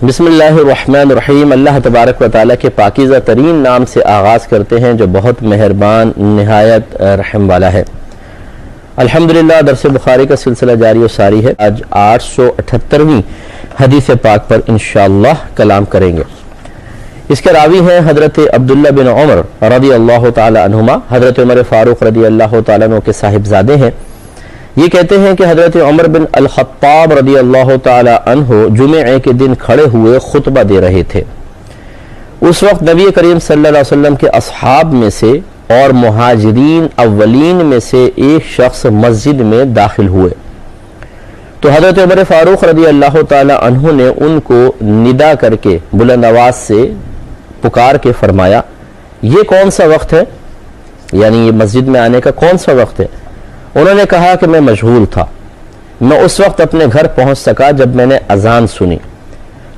بسم اللہ الرحمن الرحیم۔ اللہ تبارک و تعالیٰ کے پاکیزہ ترین نام سے آغاز کرتے ہیں جو بہت مہربان نہایت رحم والا ہے۔ الحمدللہ درس بخاری کا سلسلہ جاری و ساری ہے۔ آج 878ویں حدیث پاک پر انشاءاللہ کلام کریں گے۔ اس کے راوی ہیں حضرت عبداللہ بن عمر رضی اللہ تعالی عنہما، حضرت عمر فاروق رضی اللہ تعالیٰ عنہ کے صاحبزادے ہیں۔ یہ کہتے ہیں کہ حضرت عمر بن الخطاب رضی اللہ تعالی عنہ جمعے کے دن کھڑے ہوئے خطبہ دے رہے تھے۔ اس وقت نبی کریم صلی اللہ علیہ وسلم کے اصحاب میں سے اور مہاجرین اولین میں سے ایک شخص مسجد میں داخل ہوئے تو حضرت عمر فاروق رضی اللہ تعالی عنہ نے ان کو ندا کر کے بلند آواز سے پکار کے فرمایا، یہ کون سا وقت ہے؟ یعنی یہ مسجد میں آنے کا کون سا وقت ہے؟ انہوں نے کہا کہ میں مشغول تھا، میں اس وقت اپنے گھر پہنچ سکا جب میں نے اذان سنی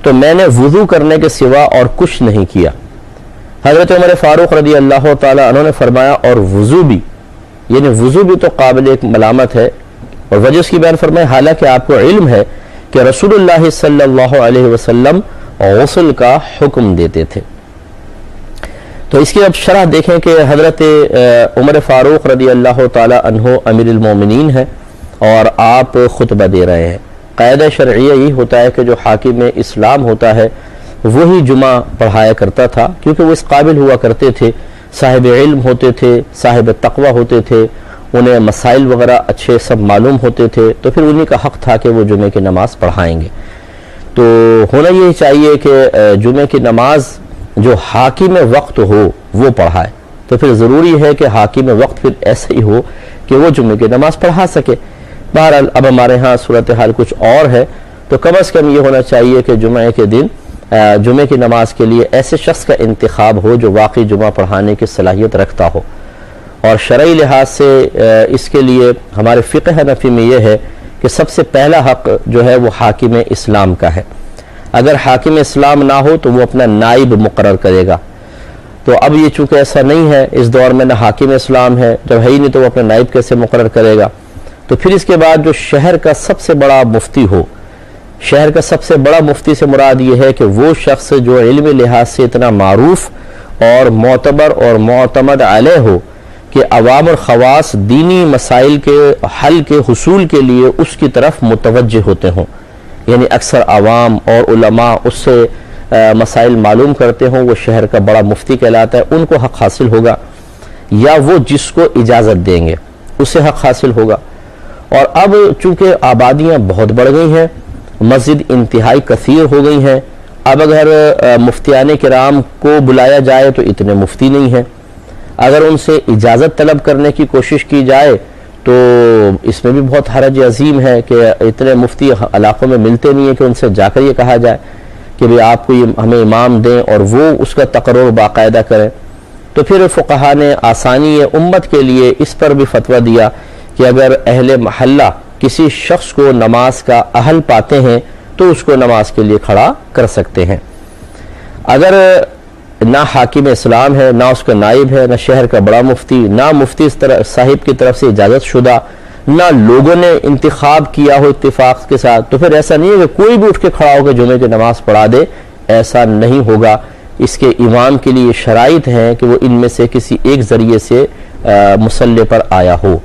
تو میں نے وضو کرنے کے سوا اور کچھ نہیں کیا۔ حضرت عمر فاروق رضی اللہ تعالی عنہ نے فرمایا اور وضو بھی، یعنی وضو بھی تو قابل ایک ملامت ہے، اور وجہ اس کی بیان فرمائے حالانکہ آپ کو علم ہے کہ رسول اللہ صلی اللہ علیہ وسلم غسل کا حکم دیتے تھے۔ تو اس کی اب شرح دیکھیں کہ حضرت عمر فاروق رضی اللہ تعالی عنہ امیر المومنین ہیں اور آپ خطبہ دے رہے ہیں۔ قاعدہ شرعیہ یہی ہوتا ہے کہ جو حاکم اسلام ہوتا ہے وہی جمعہ پڑھایا کرتا تھا، کیونکہ وہ اس قابل ہوا کرتے تھے، صاحب علم ہوتے تھے، صاحب تقوی ہوتے تھے، انہیں مسائل وغیرہ اچھے سب معلوم ہوتے تھے، تو پھر انہی کا حق تھا کہ وہ جمعے کی نماز پڑھائیں گے۔ تو ہونا یہی چاہیے کہ جمعے کی نماز جو حاکم وقت ہو وہ پڑھائے، تو پھر ضروری ہے کہ حاکم وقت پھر ایسا ہی ہو کہ وہ جمعے کی نماز پڑھا سکے۔ بہرحال اب ہمارے ہاں صورتحال کچھ اور ہے، تو کم از کم یہ ہونا چاہیے کہ جمعے کے دن جمعے کی نماز کے لیے ایسے شخص کا انتخاب ہو جو واقعی جمعہ پڑھانے کی صلاحیت رکھتا ہو، اور شرعی لحاظ سے اس کے لیے ہمارے فقہ حنفی میں یہ ہے کہ سب سے پہلا حق جو ہے وہ حاکم اسلام کا ہے۔ اگر حاکم اسلام نہ ہو تو وہ اپنا نائب مقرر کرے گا، تو اب یہ چونکہ ایسا نہیں ہے، اس دور میں نہ حاکم اسلام ہے، جب ہے ہی نہیں تو وہ اپنا نائب کیسے مقرر کرے گا؟ تو پھر اس کے بعد جو شہر کا سب سے بڑا مفتی ہو، شہر کا سب سے بڑا مفتی سے مراد یہ ہے کہ وہ شخص جو علم لحاظ سے اتنا معروف اور معتبر اور معتمد علیہ ہو کہ عوام اور خواص دینی مسائل کے حل کے حصول کے لیے اس کی طرف متوجہ ہوتے ہوں، یعنی اکثر عوام اور علماء اس سے مسائل معلوم کرتے ہوں، وہ شہر کا بڑا مفتی کہلاتا ہے، ان کو حق حاصل ہوگا، یا وہ جس کو اجازت دیں گے اسے حق حاصل ہوگا۔ اور اب چونکہ آبادیاں بہت بڑھ گئی ہیں، مسجد انتہائی کثیر ہو گئی ہیں، اب اگر مفتیان کرام کو بلایا جائے تو اتنے مفتی نہیں ہیں، اگر ان سے اجازت طلب کرنے کی کوشش کی جائے تو اس میں بھی بہت حرج عظیم ہے کہ اتنے مفتی علاقوں میں ملتے نہیں ہیں کہ ان سے جا کر یہ کہا جائے کہ بھی آپ کو ہمیں امام دیں اور وہ اس کا تقرر باقاعدہ کریں۔ تو پھر فقہا نے آسانی امت کے لیے اس پر بھی فتویٰ دیا کہ اگر اہل محلہ کسی شخص کو نماز کا اہل پاتے ہیں تو اس کو نماز کے لیے کھڑا کر سکتے ہیں۔ اگر نہ حاکم اسلام ہے، نہ اس کا نائب ہے، نہ شہر کا بڑا مفتی، نہ مفتی صاحب کی طرف سے اجازت شدہ، نہ لوگوں نے انتخاب کیا ہو اتفاق کے ساتھ، تو پھر ایسا نہیں ہے کہ کوئی بھی اٹھ کے کھڑا ہو کے جمعے کی نماز پڑھا دے، ایسا نہیں ہوگا۔ اس کے امام کے لیے شرائط ہیں کہ وہ ان میں سے کسی ایک ذریعے سے مصلی پر آیا ہو۔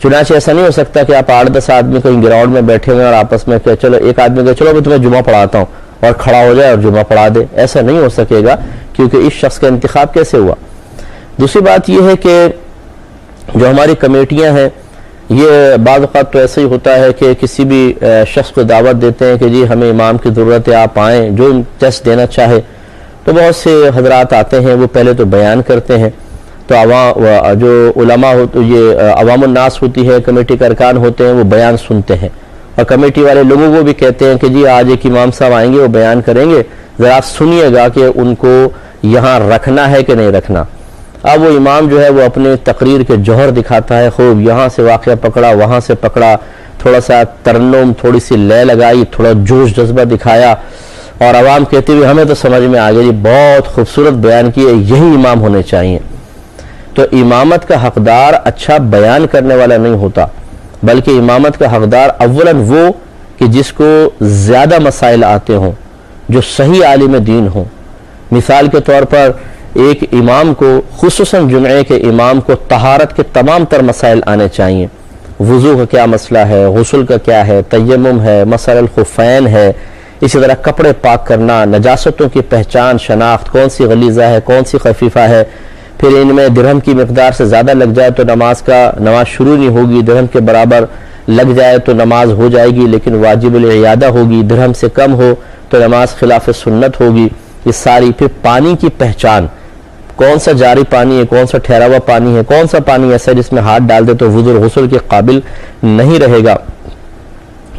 چنانچہ ایسا نہیں ہو سکتا کہ آپ 8-10 آدمی کہیں گراؤنڈ میں بیٹھے ہوئے اور آپس میں کہ چلو ایک آدمی کہ چلو میں تمہیں جمعہ پڑھاتا ہوں اور کھڑا ہو جائے اور جمعہ پڑھا دے، ایسا نہیں ہو سکے گا، کیونکہ اس شخص کا انتخاب کیسے ہوا؟ دوسری بات یہ ہے کہ جو ہماری کمیٹیاں ہیں، یہ بعض اوقات تو ایسا ہی ہوتا ہے کہ کسی بھی شخص کو دعوت دیتے ہیں کہ جی ہمیں امام کی ضرورت ہے، آپ آئیں، جو ٹیسٹ دینا چاہے، تو بہت سے حضرات آتے ہیں، وہ پہلے تو بیان کرتے ہیں، تو جو علماء یہ عوام الناس ہوتی ہے، کمیٹی کے ارکان ہوتے ہیں، وہ بیان سنتے ہیں، اور کمیٹی والے لوگوں کو بھی کہتے ہیں کہ جی آج ایک امام صاحب آئیں گے، وہ بیان کریں گے، ذرا آپ سنیے گا کہ ان کو یہاں رکھنا ہے کہ نہیں رکھنا۔ اب وہ امام جو ہے وہ اپنے تقریر کے جوہر دکھاتا ہے، خوب یہاں سے واقعہ پکڑا، وہاں سے پکڑا، تھوڑا سا ترنم، تھوڑی سی لے لگائی، تھوڑا جوش جذبہ دکھایا، اور عوام کہتے ہوئے ہمیں تو سمجھ میں آ گیا جی بہت خوبصورت بیان کیے، یہی امام ہونے چاہیے۔ تو امامت کا حقدار اچھا بیان کرنے والا نہیں ہوتا، بلکہ امامت کا حقدار اولاً وہ کہ جس کو زیادہ مسائل آتے ہوں، جو صحیح عالم دین ہوں. مثال کے طور پر ایک امام کو، خصوصاً جمعے کے امام کو، طہارت کے تمام تر مسائل آنے چاہیے. وضو کا کیا مسئلہ ہے، غسل کا کیا ہے، تیمم ہے، مسح الخفین ہے، اسی طرح کپڑے پاک کرنا، نجاستوں کی پہچان شناخت، کون سی غلیظہ ہے کون سی خفیفہ ہے. پھر ان میں درہم کی مقدار سے زیادہ لگ جائے تو نماز شروع نہیں ہوگی، درہم کے برابر لگ جائے تو نماز ہو جائے گی لیکن واجب العیادہ ہوگی، درہم سے کم ہو تو نماز خلاف سنت ہوگی. یہ ساری. پھر پانی کی پہچان، کون سا جاری پانی ہے، کون سا ٹھہرا ہوا پانی ہے، کون سا پانی ایسا ہے جس میں ہاتھ ڈال دے تو وضو غسل کے قابل نہیں رہے گا.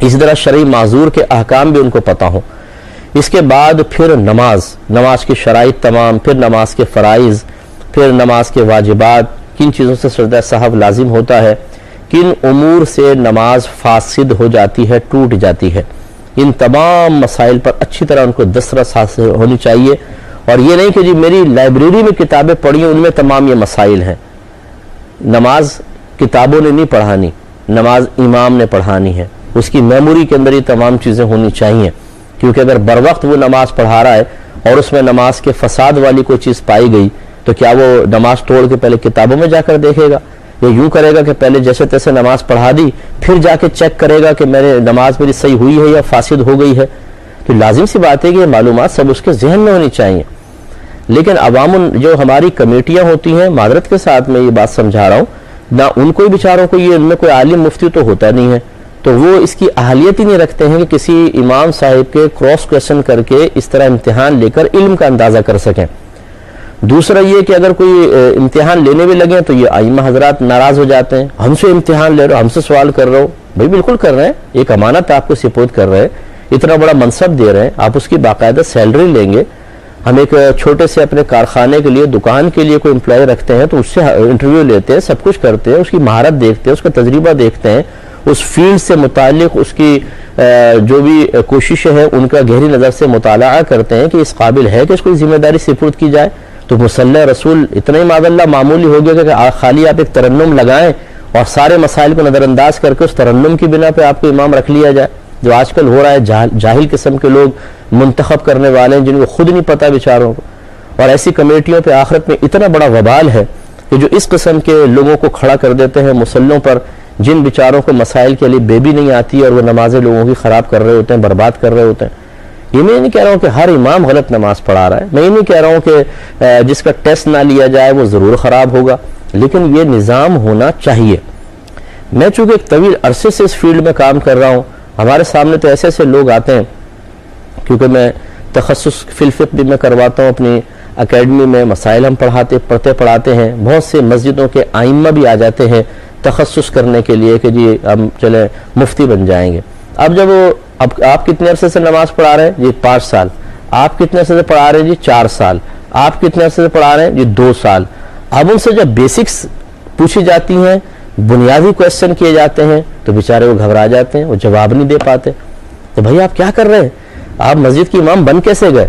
اسی طرح شرعی معذور کے احکام بھی ان کو پتہ ہوں. اس کے بعد پھر نماز کی شرائط تمام، پھر نماز کے فرائض، پھر نماز کے واجبات، کن چیزوں سے سجدہ سہو لازم ہوتا ہے، کن امور سے نماز فاسد ہو جاتی ہے، ٹوٹ جاتی ہے. ان تمام مسائل پر اچھی طرح ان کو دسترس حاصل ہونی چاہیے. اور یہ نہیں کہ جی میری لائبریری میں کتابیں پڑھی ہیں ان میں تمام یہ مسائل ہیں. نماز کتابوں نے نہیں پڑھانی، نماز امام نے پڑھانی ہے. اس کی میموری کے اندر یہ تمام چیزیں ہونی چاہیے، کیونکہ اگر بر وقت وہ نماز پڑھا رہا ہے اور اس میں نماز کے فساد والی کوئی چیز پائی گئی تو کیا وہ نماز توڑ کے پہلے کتابوں میں جا کر دیکھے گا، یا یوں کرے گا کہ پہلے جیسے تیسے نماز پڑھا دی پھر جا کے چیک کرے گا کہ نماز میری صحیح ہوئی ہے یا فاسد ہو گئی ہے؟ تو لازم سی بات ہے کہ یہ معلومات سب اس کے ذہن میں ہونی چاہیے. لیکن عوام جو ہماری کمیٹیاں ہوتی ہیں، معذرت کے ساتھ میں یہ بات سمجھا رہا ہوں، نہ ان کو بیچاروں کو ان میں کوئی عالم مفتی تو ہوتا نہیں ہے، تو وہ اس کی اہلیت ہی نہیں رکھتے ہیں کہ کسی امام صاحب کے کراس کویشچن کر کے اس طرح امتحان لے کر علم کا اندازہ کر سکیں. دوسرا یہ کہ اگر کوئی امتحان لینے بھی لگے تو یہ ائمہ حضرات ناراض ہو جاتے ہیں، ہم سے امتحان لے رہے ہو، ہم سے سوال کر رہے ہو. بھائی بالکل کر رہے ہیں، ایک امانت آپ کو سپرد کر رہے ہیں، اتنا بڑا منصب دے رہے ہیں، آپ اس کی باقاعدہ سیلری لیں گے. ہم ایک چھوٹے سے اپنے کارخانے کے لیے، دکان کے لیے کوئی امپلائی رکھتے ہیں تو اس سے انٹرویو لیتے ہیں، سب کچھ کرتے ہیں، اس کی مہارت دیکھتے ہیں، اس کا تجربہ دیکھتے ہیں، اس فیلڈ سے متعلق اس کی جو بھی کوششیں ہیں ان کا گہری نظر سے مطالعہ کرتے ہیں کہ اس قابل ہے کہ اس کو ذمہ داری سپرد کی جائے. تو مصلی رسول اتنا ہی معاذ اللہ معمولی ہو گیا کہ خالی آپ ایک ترنم لگائیں اور سارے مسائل کو نظر انداز کر کے اس ترنم کی بنا پہ آپ کو امام رکھ لیا جائے، جو آج کل ہو رہا ہے. جاہل قسم کے لوگ منتخب کرنے والے ہیں جن کو خود نہیں پتہ بیچاروں کو. اور ایسی کمیٹیوں پہ آخرت میں اتنا بڑا وبال ہے کہ جو اس قسم کے لوگوں کو کھڑا کر دیتے ہیں مصلوں پر، جن بیچاروں کو مسائل کے لیے بے بھی نہیں آتی اور وہ نمازیں لوگوں کی خراب کر رہے ہوتے ہیں، برباد کر رہے ہوتے ہیں. یہ میں نہیں کہہ رہا ہوں کہ ہر امام غلط نماز پڑھا رہا ہے، میں یہ نہیں کہہ رہا ہوں کہ جس کا ٹیسٹ نہ لیا جائے وہ ضرور خراب ہوگا، لیکن یہ نظام ہونا چاہیے. میں چونکہ ایک طویل عرصے سے اس فیلڈ میں کام کر رہا ہوں، ہمارے سامنے تو ایسے ایسے لوگ آتے ہیں، کیونکہ میں تخصص فی الفقہ بھی میں کرواتا ہوں اپنی اکیڈمی میں، مسائل ہم پڑھاتے ہیں. بہت سے مسجدوں کے ائمہ بھی آ جاتے ہیں تخصص کرنے کے لیے کہ جی ہم چلیں مفتی بن جائیں گے. اب آپ کتنے عرصے سے نماز پڑھا رہے ہیں؟ جی 5 سال. آپ کتنے عرصے سے پڑھا رہے ہیں؟ جی 4 سال. آپ کتنے عرصے سے پڑھا رہے ہیں؟ جی 2 سال. اب ان سے جب بیسکس پوچھی جاتی ہیں، بنیادی کویسچن کیے جاتے ہیں تو بیچارے وہ گھبرا جاتے ہیں، وہ جواب نہیں دے پاتے. تو بھائی آپ کیا کر رہے ہیں؟ آپ مسجد کی امام بن کیسے گئے؟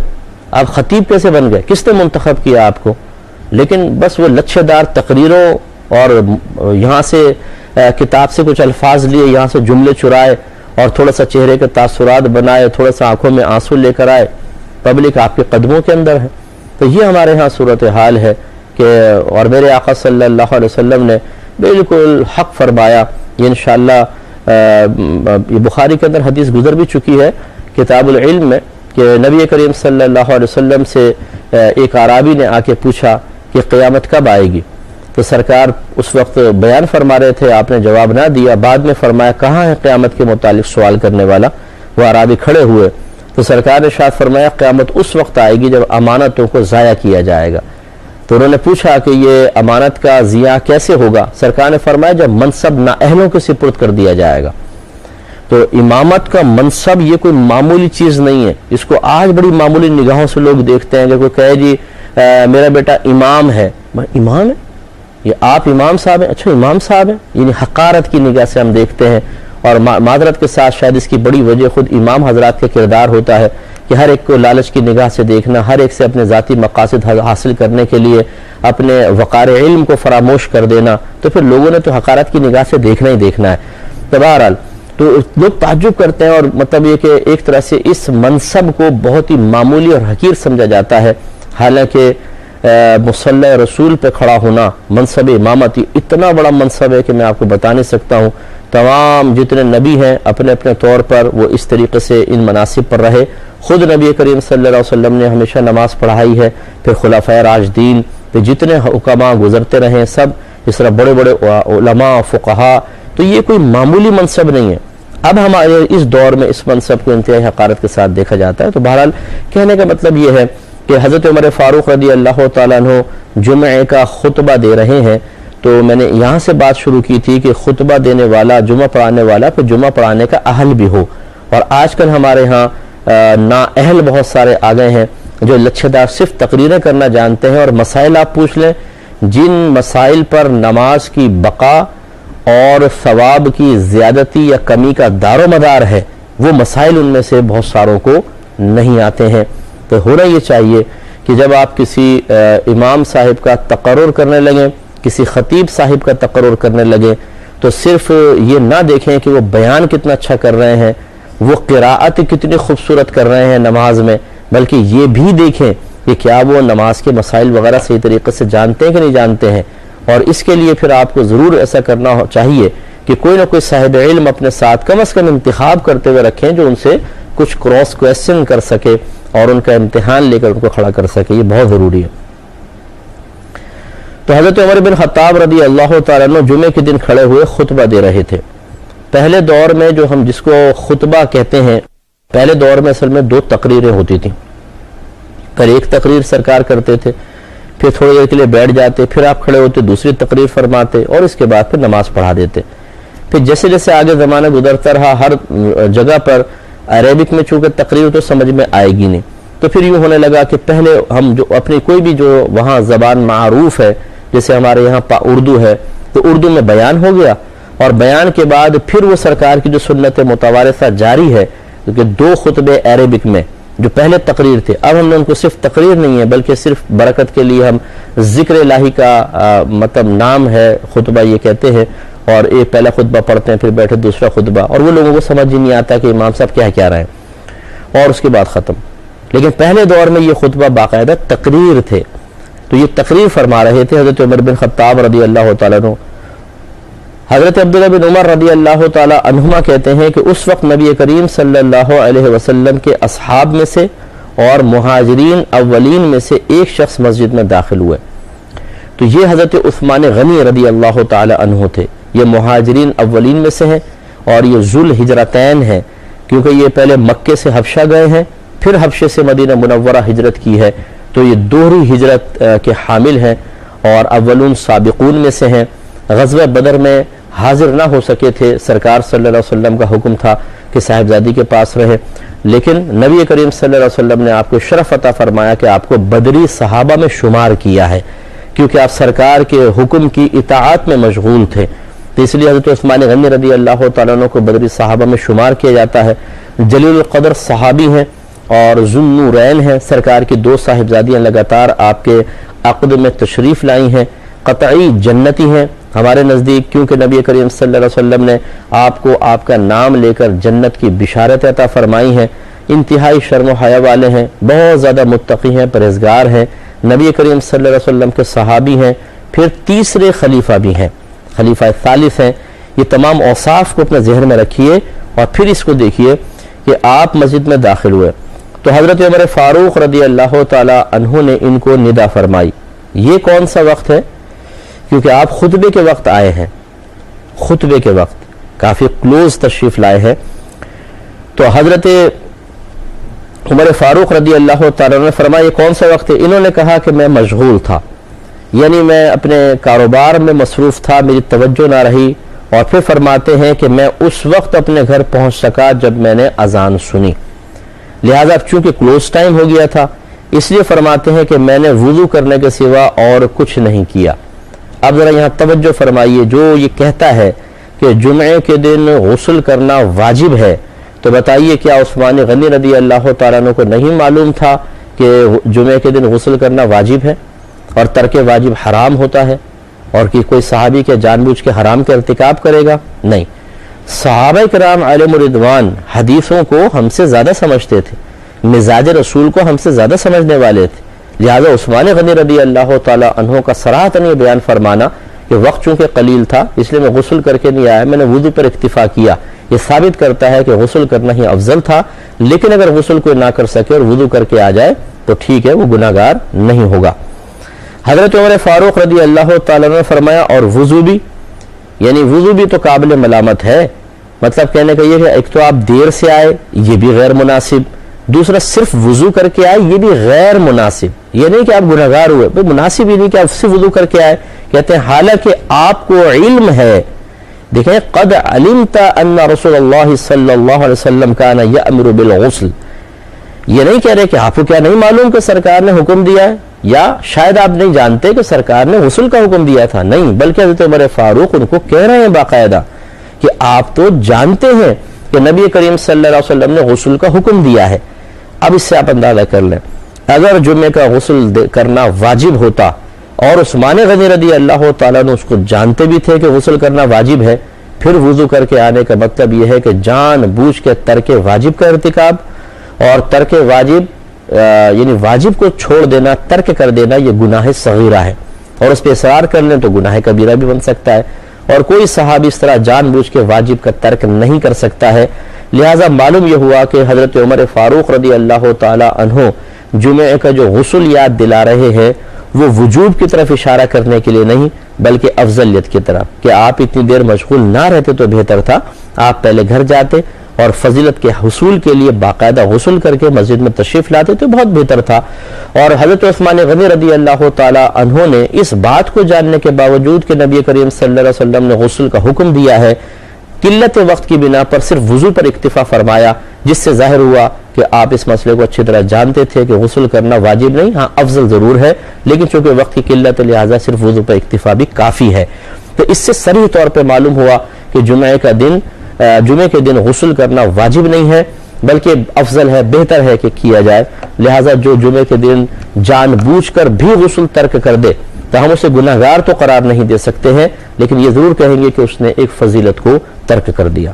آپ خطیب کیسے بن گئے؟ کس نے منتخب کیا آپ کو؟ لیکن بس وہ لچھے دار تقریروں اور یہاں سے کتاب سے کچھ الفاظ لیے، یہاں سے جملے چرائے اور تھوڑا سا چہرے کے تاثرات بنائے، تھوڑا سا آنکھوں میں آنسو لے کر آئے. پبلک آپ کے قدموں کے اندر ہے. تو یہ ہمارے ہاں صورتحال ہے کہ اور میرے آقا صلی اللہ علیہ وسلم نے بالکل حق فرمایا. یہ انشاءاللہ یہ بخاری کے اندر حدیث گزر بھی چکی ہے کتاب العلم میں کہ نبی کریم صلی اللہ علیہ وسلم سے ایک اعرابی نے آ کے پوچھا کہ قیامت کب آئے گی؟ تو سرکار اس وقت بیان فرما رہے تھے، آپ نے جواب نہ دیا. بعد میں فرمایا کہاں ہے قیامت کے متعلق سوال کرنے والا؟ وہ اعرابی کھڑے ہوئے تو سرکار نے ارشاد فرمایا قیامت اس وقت آئے گی جب امانتوں کو ضائع کیا جائے گا. تو انہوں نے پوچھا کہ یہ امانت کا ضیاع کیسے ہوگا؟ سرکار نے فرمایا جب منصب نااہلوں کے سپرد کر دیا جائے گا. تو امامت کا منصب یہ کوئی معمولی چیز نہیں ہے. اس کو آج بڑی معمولی نگاہوں سے لوگ دیکھتے ہیں کہ کوئی کہے جی میرا بیٹا امام ہے. امام ہے؟ یہ آپ امام صاحب ہیں؟ اچھا امام صاحب ہیں؟ یعنی حقارت کی نگاہ سے ہم دیکھتے ہیں. اور معذرت کے ساتھ شاید اس کی بڑی وجہ خود امام حضرات کا کردار ہوتا ہے کہ ہر ایک کو لالچ کی نگاہ سے دیکھنا، ہر ایک سے اپنے ذاتی مقاصد حاصل کرنے کے لیے اپنے وقار علم کو فراموش کر دینا. تو پھر لوگوں نے تو حقارت کی نگاہ سے دیکھنا ہی دیکھنا ہے. تو بہرحال تو لوگ تعجب کرتے ہیں، اور مطلب یہ کہ ایک طرح سے اس منصب کو بہت ہی معمولی اور حقیر سمجھا جاتا ہے، حالانکہ مصلی رسول پہ کھڑا ہونا منصب امامت اتنا بڑا منصب ہے کہ میں آپ کو بتا نہیں سکتا ہوں۔ تمام جتنے نبی ہیں اپنے اپنے طور پر وہ اس طریقے سے ان مناصب پر رہے۔ خود نبی کریم صلی اللہ علیہ وسلم نے ہمیشہ نماز پڑھائی ہے، پھر خلفائے راشدین، پھر جتنے حکماء گزرتے رہے سب، اس طرح بڑے بڑے علماء فقہاء، تو یہ کوئی معمولی منصب نہیں ہے۔ اب ہمارے اس دور میں اس منصب کو انتہائی حقارت کے ساتھ دیکھا جاتا ہے۔ تو بہرحال کہنے کا مطلب یہ ہے کہ حضرت عمر فاروق رضی اللہ تعالیٰ عنہ جمعے کا خطبہ دے رہے ہیں، تو میں نے یہاں سے بات شروع کی تھی کہ خطبہ دینے والا، جمعہ پڑھانے والا پھر جمعہ پڑھانے کا اہل بھی ہو، اور آج کل ہمارے ہاں نااہل بہت سارے آ گئے ہیں جو لچھے دار صرف تقریریں کرنا جانتے ہیں، اور مسائل آپ پوچھ لیں جن مسائل پر نماز کی بقا اور ثواب کی زیادتی یا کمی کا دار و مدار ہے، وہ مسائل ان میں سے بہت ساروں کو نہیں آتے ہیں۔ تو ہونا یہ چاہیے کہ جب آپ کسی امام صاحب کا تقرر کرنے لگیں، کسی خطیب صاحب کا تقرر کرنے لگیں، تو صرف یہ نہ دیکھیں کہ وہ بیان کتنا اچھا کر رہے ہیں، وہ قراءت کتنی خوبصورت کر رہے ہیں نماز میں، بلکہ یہ بھی دیکھیں کہ کیا وہ نماز کے مسائل وغیرہ صحیح طریقے سے جانتے ہیں کہ نہیں جانتے ہیں۔ اور اس کے لیے پھر آپ کو ضرور ایسا کرنا چاہیے کہ کوئی نہ کوئی صاحب علم اپنے ساتھ کم از کم انتخاب کرتے ہوئے رکھیں جو ان سے کچھ کراس کویسچن کر سکے اور ان کا امتحان لے کر ان کو کھڑا کر سکے، یہ بہت ضروری ہے۔ تو حضرت عمر بن خطاب رضی اللہ تعالیٰ عنہ جمعے کے دن کھڑے ہوئے خطبہ دے رہے تھے۔ پہلے دور میں جو ہم جس کو خطبہ کہتے ہیں، پہلے دور میں اصل میں 2 تقریریں ہوتی تھیں، پھر ایک تقریر سرکار کرتے تھے، پھر تھوڑی دیر کے لیے بیٹھ جاتے، پھر آپ کھڑے ہوتے دوسری تقریر فرماتے، اور اس کے بعد پھر نماز پڑھا دیتے۔ پھر جیسے جیسے آگے زمانہ گزرتا رہا، ہر جگہ پر عربک میں چونکہ تقریر تو سمجھ میں آئے گی نہیں، تو پھر یوں ہونے لگا کہ پہلے ہم جو اپنی کوئی بھی جو وہاں زبان معروف ہے، جیسے ہمارے یہاں اردو ہے، تو اردو میں بیان ہو گیا، اور بیان کے بعد پھر وہ سرکار کی جو سنت متوارثہ جاری ہے، کیونکہ 2 خطبے عربک میں جو پہلے تقریر تھے، اب ہم نے ان کو صرف تقریر نہیں ہے بلکہ صرف برکت کے لیے ہم ذکر الہی کا مطلب نام ہے خطبہ یہ کہتے ہیں، اور ایک پہلا خطبہ پڑھتے ہیں پھر بیٹھے دوسرا خطبہ، اور وہ لوگوں کو سمجھ ہی نہیں آتا کہ امام صاحب کیا رہے ہیں، اور اس کے بعد ختم۔ لیکن پہلے دور میں یہ خطبہ باقاعدہ تقریر تھے، تو یہ تقریر فرما رہے تھے حضرت عمر بن خطاب رضی اللہ تعالیٰ عنہ۔ حضرت عبداللہ بن عمر رضی اللہ تعالیٰ عنہما کہتے ہیں کہ اس وقت نبی کریم صلی اللہ علیہ وسلم کے اصحاب میں سے اور مہاجرین اولین میں سے ایک شخص مسجد میں داخل ہوئے، تو یہ حضرت عثمان غنی رضی اللہ تعالیٰ عنہ تھے۔ یہ مہاجرین اولین میں سے ہیں، اور یہ ذو الہجرتین ہیں، کیونکہ یہ پہلے مکے سے حبشہ گئے ہیں، پھر حبشے سے مدینہ منورہ ہجرت کی ہے، تو یہ دوہری ہجرت کے حامل ہیں اور اولون سابقون میں سے ہیں۔ غزوہ بدر میں حاضر نہ ہو سکے تھے، سرکار صلی اللہ علیہ وسلم کا حکم تھا کہ صاحبزادی کے پاس رہے، لیکن نبی کریم صلی اللہ علیہ وسلم نے آپ کو شرف عطا فرمایا کہ آپ کو بدری صحابہ میں شمار کیا ہے، کیونکہ آپ سرکار کے حکم کی اطاعت میں مشغول تھے، تو اس لیے حضرت عثمان غنی رضی اللہ تعالیٰ عنہ کو بدری صحابہ میں شمار کیا جاتا ہے۔ جلیل القدر صحابی ہیں اور ذو النورین ہیں، سرکار کی 2 صاحبزادیاں لگاتار آپ کے عقد میں تشریف لائی ہیں، قطعی جنتی ہیں ہمارے نزدیک، کیونکہ نبی کریم صلی اللہ علیہ وسلم نے آپ کو آپ کا نام لے کر جنت کی بشارت عطا فرمائی ہیں۔ انتہائی شرم و حیا والے ہیں، بہت زیادہ متقی ہیں، پرہیزگار ہیں، نبی کریم صلی اللہ علیہ وسلم کے صحابی ہیں، پھر تیسرے خلیفہ بھی ہیں، خلیفہ ثالث ہیں۔ یہ تمام اوصاف کو اپنے ذہن میں رکھیے، اور پھر اس کو دیکھیے کہ آپ مسجد میں داخل ہوئے تو حضرت عمر فاروق رضی اللہ تعالی عنہ نے ان کو ندا فرمائی۔ یہ کون سا وقت ہے؟ کیونکہ آپ خطبے کے وقت آئے ہیں، خطبے کے وقت کافی کلوز تشریف لائے ہیں، تو حضرت عمر فاروق رضی اللہ تعالیٰ نے فرمایا یہ کون سا وقت ہے؟ انہوں نے کہا کہ میں مشغول تھا، یعنی میں اپنے کاروبار میں مصروف تھا، میری توجہ نہ رہی، اور پھر فرماتے ہیں کہ میں اس وقت اپنے گھر پہنچ سکا جب میں نے اذان سنی، لہذا چونکہ کلوز ٹائم ہو گیا تھا، اس لیے فرماتے ہیں کہ میں نے وضو کرنے کے سوا اور کچھ نہیں کیا۔ اب ذرا یہاں توجہ فرمائیے، جو یہ کہتا ہے کہ جمعے کے دن غسل کرنا واجب ہے، تو بتائیے کیا عثمان غنی رضی اللہ تعالیٰ عنہ کو نہیں معلوم تھا کہ جمعے کے دن غسل کرنا واجب ہے اور ترک واجب حرام ہوتا ہے، اور کہ کوئی صحابی کے جان بوجھ کے حرام کا ارتکاب کرے گا؟ نہیں۔ صحابہ کرام علیہم رضوان حدیثوں کو ہم سے زیادہ سمجھتے تھے، مزاج رسول کو ہم سے زیادہ سمجھنے والے تھے، لہذا عثمان غنی رضی اللہ تعالی عنہ کا صراحتاً یہ بیان فرمانا کہ وقت چونکہ قلیل تھا اس لیے میں غسل کر کے نہیں آیا، میں نے وضو پر اکتفا کیا، یہ ثابت کرتا ہے کہ غسل کرنا ہی افضل تھا، لیکن اگر غسل کوئی نہ کر سکے اور وضو کر کے آ جائے تو ٹھیک ہے، وہ گناہگار نہیں ہوگا۔ حضرت عمر فاروق رضی اللہ تعالیٰ نے فرمایا اور وضو بھی، یعنی وضو بھی تو قابل ملامت ہے، مطلب کہنے کا یہ کہ ایک تو آپ دیر سے آئے یہ بھی غیر مناسب، دوسرا صرف وضو کر کے آئے یہ بھی غیر مناسب، یہ نہیں کہ آپ گناہگار ہوئے، بھئی مناسب ہی نہیں کہ آپ صرف وضو کر کے آئے، کہتے ہیں حالانکہ آپ کو علم ہے، دیکھیں قد علمت ان رسول اللہ صلی اللہ علیہ وسلم کان یأمر بالغسل، یہ نہیں کہہ رہے کہ آپ کو کیا نہیں معلوم کہ سرکار نے حکم دیا ہے، یا شاید آپ نہیں جانتے کہ سرکار نے غسل کا حکم دیا تھا، نہیں، بلکہ حضرت عمر فاروق ان کو کہہ رہے ہیں باقاعدہ کہ آپ تو جانتے ہیں کہ نبی کریم صلی اللہ علیہ وسلم نے غسل کا حکم دیا ہے۔ اب اس سے آپ اندازہ کر لیں اگر جمعے کا غسل کرنا واجب ہوتا اور عثمان غنی رضی اللہ تعالیٰ نے اس کو جانتے بھی تھے کہ غسل کرنا واجب ہے، پھر وضو کر کے آنے کا مطلب یہ ہے کہ جان بوجھ کے ترک واجب کا ارتکاب، اور ترک واجب یعنی واجب کو چھوڑ دینا، ترک کر دینا، یہ گناہ صغیرہ ہے، اور اس پہ اصرار کر لیں تو گناہ کبیرہ بھی بن سکتا ہے، اور کوئی صحابی اس طرح جان بوجھ کے واجب کا ترک نہیں کر سکتا ہے۔ لہٰذا معلوم یہ ہوا کہ حضرت عمر فاروق رضی اللہ تعالی عنہ جمعے کا جو غسل یاد دلا رہے ہیں وہ وجوب کی طرف اشارہ کرنے کے لیے نہیں بلکہ افضلیت کی طرف، کہ آپ اتنی دیر مشغول نہ رہتے تو بہتر تھا، آپ پہلے گھر جاتے اور فضیلت کے حصول کے لیے باقاعدہ غسل کر کے مسجد میں تشریف لاتے تو بہت بہتر تھا۔ اور حضرت عثمان غنی رضی اللہ تعالی عنہ نے اس بات کو جاننے کے باوجود کہ نبی کریم صلی اللہ علیہ وسلم نے غسل کا حکم دیا ہے، قلت وقت کی بنا پر صرف وضو پر اکتفا فرمایا، جس سے ظاہر ہوا کہ آپ اس مسئلے کو اچھی طرح جانتے تھے کہ غسل کرنا واجب نہیں، ہاں افضل ضرور ہے، لیکن چونکہ وقت کی قلت لہٰذا صرف وضو پر اکتفا بھی کافی ہے۔ تو اس سے صریح طور پہ معلوم ہوا کہ جمعے کے دن غسل کرنا واجب نہیں ہے بلکہ افضل ہے، بہتر ہے کہ کیا جائے، لہٰذا جو جمعے کے دن جان بوجھ کر بھی غسل ترک کر دے تو ہم اسے گناہگار تو قرار نہیں دے سکتے ہیں، لیکن یہ ضرور کہیں گے کہ اس نے ایک فضیلت کو ترک کر دیا۔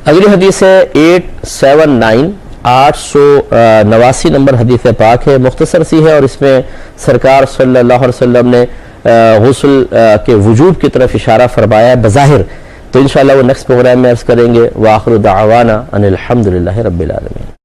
اگلی حدیث ہے 879 نمبر حدیث پاک ہے، مختصر سی ہے، اور اس میں سرکار صلی اللہ علیہ وسلم نے غسل کے وجوب کی طرف اشارہ فرمایا ہے بظاہر، تو انشاءاللہ وہ نیکسٹ پروگرام میں عرض کریں گے۔ وآخر دعوانا ان الحمدللہ رب العالمین۔